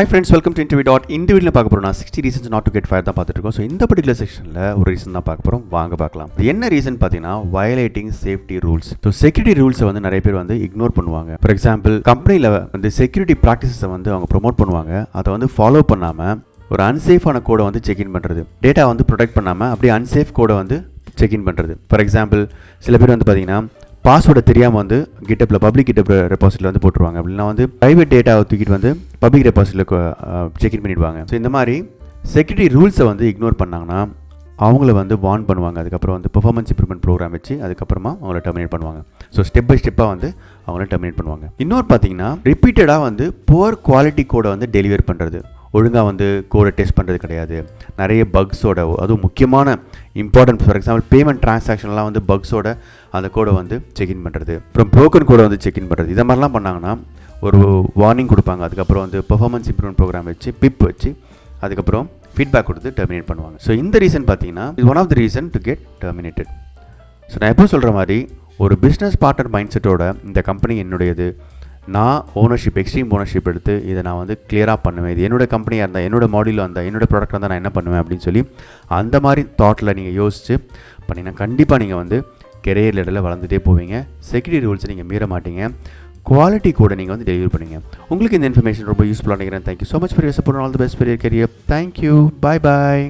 Hi friends, welcome to Interviewdot. Interviewல பார்க்க போறோம் 60 reasons not to get fired தான் பார்த்துட்டு இருக்கோம். ஸோ இந்த பர்டிகுலர் செக்ஷனில் ஒரு ரீசன் தான் பார்க்க போகிறோம். வாங்க பார்க்கலாம். இது என்ன ரீசன் பார்த்தீங்கன்னா violating safety rules. So security ரூல்ஸை வந்து நிறைய பேர் வந்து இக்னோர் பண்ணுவாங்க. ஃபார் எக்ஸாம்பிள் கம்பெனியில் வந்து செக்யூரிட்டி ப்ராக்டிஸை வந்து அவங்க ப்ரொமோட் பண்ணுவாங்க. அதை வந்து ஃபாலோ பண்ணாமல் ஒரு அன்சேஃபான கோடை வந்து செக்இன் பண்ணுறது, டேட்டா வந்து ப்ரொடெக்ட் பண்ணாமல் அப்படியே அன்சேஃப் கோடை வந்து செக்இன் பண்ணுறது. ஃபார் எக்ஸாம்பிள் சில பேர் வந்து பார்த்தீங்கன்னா பாஸ்வேர்டை தெரியாமல் வந்து கிட்டப்பில் பப்ளிக் கிட்டப் ரெபாசிட்டில் வந்து போட்டுருவாங்க. அப்படின்னா வந்து ப்ரைவேட் டேட்டாவை தூக்கிட்டு வந்து பப்ளிக் ரெபாசிட்டில் செக்இன் பண்ணிடுவாங்க. ஸோ இந்த மாதிரி செக்யூரிட்டி ரூல்ஸை வந்து இக்னோர் பண்ணாங்கன்னா அவங்கள வந்து வார்ன் பண்ணுவாங்க. அதுக்கப்புறம் வந்து பெர்ஃபார்மன்ஸ் இம்ப்ரூவ்மெண்ட் ப்ரோக்ராம் வச்சு அதுக்கப்புறமா அவங்கள டெர்மினேட் பண்ணுவாங்க. ஸோ ஸ்டெப் பை ஸ்டெப்பாக வந்து அவங்கள டெர்மினேட் பண்ணுவாங்க. இன்னொரு பார்த்தீங்கன்னா ரிப்பீட்டடாக வந்து புவர் குவாலிட்டி கோடை வந்து டெலிவர் பண்ணுறது, ஒழுங்காக வந்து கோடை டெஸ்ட் பண்ணுறது கிடையாது, நிறைய பக்ஸோட, அதுவும் முக்கியமான இம்பார்ட்டன்ட் ஃபார் எக்ஸாம்பிள் பேமெண்ட் ட்ரான்சாக்ஷன்லாம் வந்து பக்ஸோட அந்த கோடை வந்து செக்இன் பண்ணுறது, அப்புறம் ப்ரோக்கன் கோடை வந்து செக்இன் பண்ணுறது, இதை மாதிரிலாம் பண்ணாங்கன்னா ஒரு வார்னிங் கொடுப்பாங்க. அதுக்கப்புறம் வந்து பெர்ஃபார்மன்ஸ் இம்ப்ரூவ்மெண்ட் ப்ரோக்ராம் வச்சு பிப் வச்சு அதுக்கப்புறம் ஃபீட்பேக் கொடுத்து டெர்மினேட் பண்ணுவாங்க. ஸோ இந்த ரீசன் பார்த்தீங்கன்னா இது one of the reason to get terminated. So நான் எப்போ சொல்கிற மாதிரி ஒரு பிஸ்னஸ் பார்ட்னர் மைண்ட் செட்டோட இந்த கம்பெனி என்னுடையது, நான் ஓனர்ஷிப் எக்ஸ்ட்ரீம் ஓனர்ஷிப் எடுத்து இதை நான் வந்து கிளியராக பண்ணுவேன், இது என்னோட கம்பெனியாக இருந்தால் என்னோட மாடியூலாக இருந்தால் என்னோட ப்ராடக்டாக இருந்தால் நான் என்ன பண்ணுவேன் அப்படின்னு சொல்லி அந்த மாதிரி தாட்டில் நீங்கள் யோசிச்சு பண்ணிங்கன்னா கண்டிப்பாக நீங்கள் வந்து கெரியர் லெவலில் வளர்ந்துட்டே போவீங்க. செக்யூரிட்டி ரூல்ஸை நீங்கள் மீற மாட்டீங்க, குவாலிட்டி கூட நீங்கள் வந்து டெலிவரி பண்ணுவீங்க. உங்களுக்கு இந்த இன்ஃபர்மேஷன் ரொம்ப யூஸ்ஃபுல்லாக நினைக்கிறேன். Thank you so much for your support. All the best for your career. Thank you. Bye bye.